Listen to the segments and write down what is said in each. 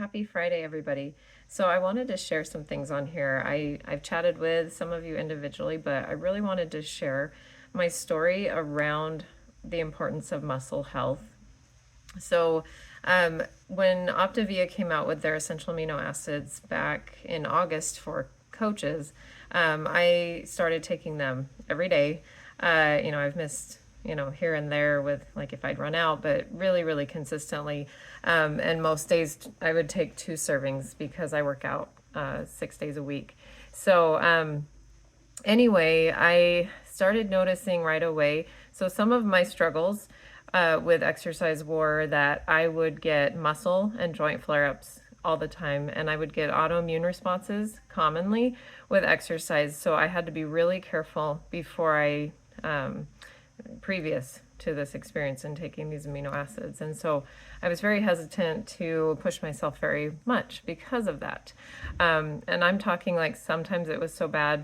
Happy Friday, everybody. So I wanted to share some things on here. I've chatted with some of you individually, but I really wanted to share my story around the importance of muscle health. So when Optavia came out with their essential amino acids back in August for coaches, I started taking them every day. I've missed here and there with like if I'd run out, but really, really consistently. And most days I would take 2 servings because I work out 6 days a week. So anyway, I started noticing right away. So some of my struggles with exercise were that I would get muscle and joint flare-ups all the time, and I would get autoimmune responses commonly with exercise. So I had to be really careful before previous to this experience in taking these amino acids. And so I was very hesitant to push myself very much because of that. And I'm talking like sometimes it was so bad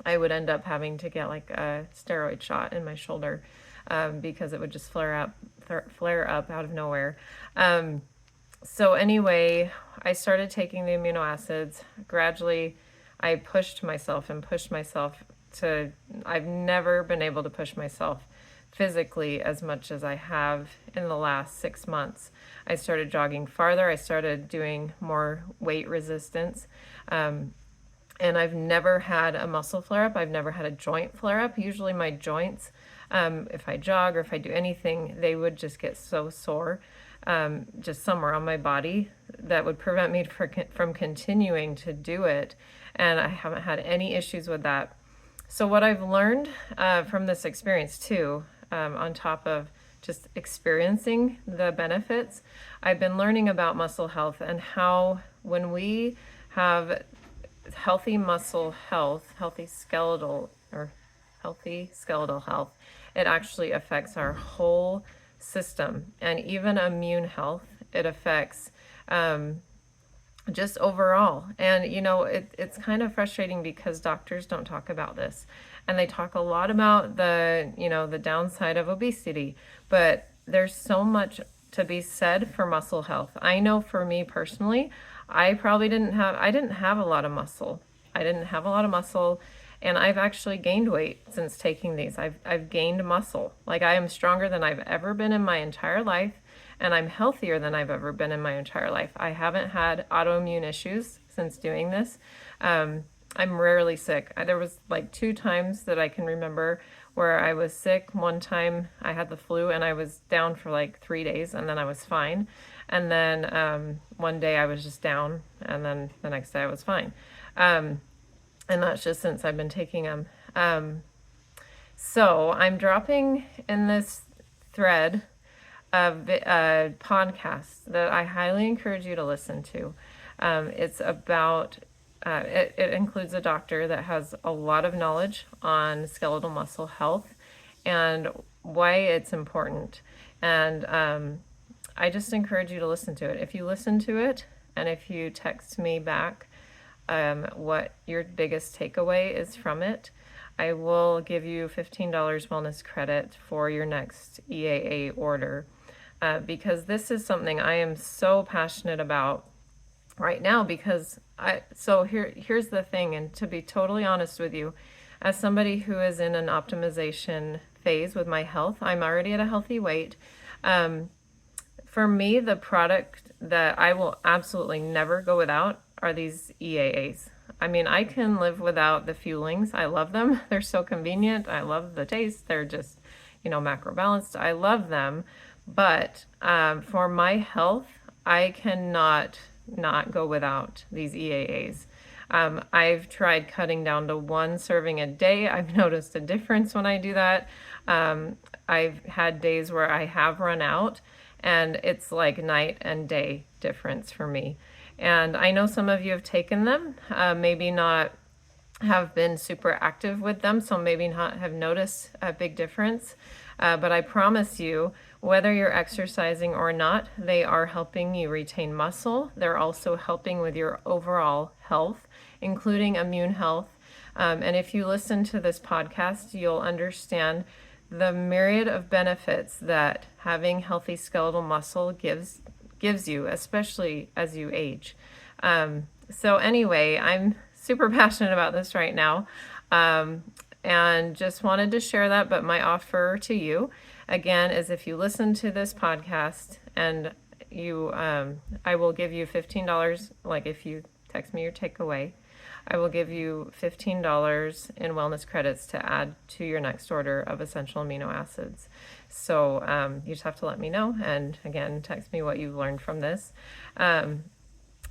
I would end up having to get like a steroid shot in my shoulder because it would just flare up out of nowhere. So anyway, I started taking the amino acids. Gradually, I pushed myself to, I've never been able to push myself physically as much as I have in the last 6 months. I started jogging farther. I started doing more weight resistance. And I've never had a muscle flare-up. I've never had a joint flare-up. Usually my joints, if I jog or if I do anything, they would just get so sore, just somewhere on my body that would prevent me from continuing to do it. And I haven't had any issues with that. So what I've learned from this experience too, on top of just experiencing the benefits, I've been learning about muscle health and how when we have healthy muscle health, healthy skeletal health, it actually affects our whole system, and even immune health. It affects just overall. And it's kind of frustrating because doctors don't talk about this, and they talk a lot about the downside of obesity, but there's so much to be said for muscle health. I know for me personally, I didn't have a lot of muscle. And I've actually gained weight since taking these. I've gained muscle. Like, I am stronger than I've ever been in my entire life, and I'm healthier than I've ever been in my entire life. I haven't had autoimmune issues since doing this. I'm rarely sick. There was like 2 times that I can remember where I was sick. One time I had the flu and I was down for like 3 days, and then I was fine. And then one day I was just down, and then the next day I was fine. And that's just since I've been taking them. So I'm dropping in this thread a podcast that I highly encourage you to listen to. It's about, it includes a doctor that has a lot of knowledge on skeletal muscle health and why it's important. And I just encourage you to listen to it. If you listen to it and if you text me back what your biggest takeaway is from it, I will give you $15 wellness credit for your next EAA order, because this is something I am so passionate about right now. Because here's the thing, and to be totally honest with you, as somebody who is in an optimization phase with my health, I'm already at a healthy weight. For me, the product that I will absolutely never go without are these EAAs. I mean, I can live without the fuelings. I love them. They're so convenient. I love the taste. They're just, macro balanced. I love them. But for my health, I cannot not go without these EAAs. I've tried cutting down to 1 serving a day. I've noticed a difference when I do that. I've had days where I have run out, and it's like night and day difference for me. And I know some of you have taken them, maybe not have been super active with them, so maybe not have noticed a big difference. But I promise you, whether you're exercising or not, they are helping you retain muscle. They're also helping with your overall health, including immune health. And if you listen to this podcast, you'll understand the myriad of benefits that having healthy skeletal muscle gives gives you, especially as you age. So anyway, I'm super passionate about this right now. And just wanted to share that. But my offer to you, again, is if you listen to this podcast and I will give you $15. Like if you text me your takeaway, I will give you $15 in wellness credits to add to your next order of essential amino acids. So you just have to let me know. And again, text me what you've learned from this.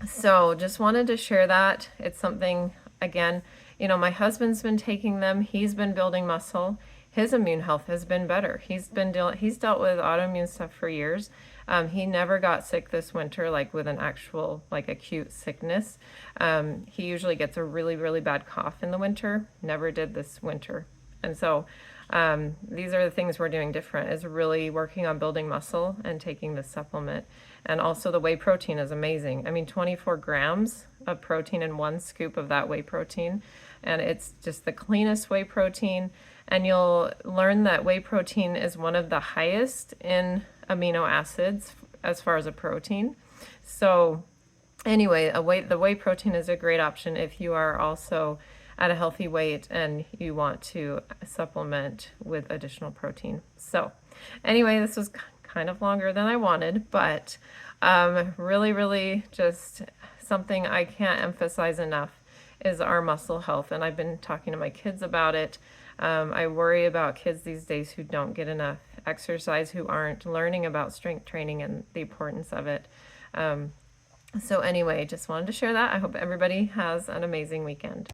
So just wanted to share that. It's something, again, my husband's been taking them. He's been building muscle. His immune health has been better. He's dealt with autoimmune stuff for years. He never got sick this winter, like with an actual, like acute sickness. He usually gets a really, really bad cough in the winter. Never did this winter. And so these are the things we're doing different, is really working on building muscle and taking this supplement. And also the whey protein is amazing. I mean, 24 grams of protein in one scoop of that whey protein. And it's just the cleanest whey protein. And you'll learn that whey protein is one of the highest in amino acids as far as a protein. So anyway, the whey protein is a great option if you are also at a healthy weight and you want to supplement with additional protein. So anyway, this was kind of longer than I wanted, but really, really just something I can't emphasize enough is our muscle health. And I've been talking to my kids about it. I worry about kids these days who don't get enough exercise, who aren't learning about strength training and the importance of it. So anyway, just wanted to share that. I hope everybody has an amazing weekend.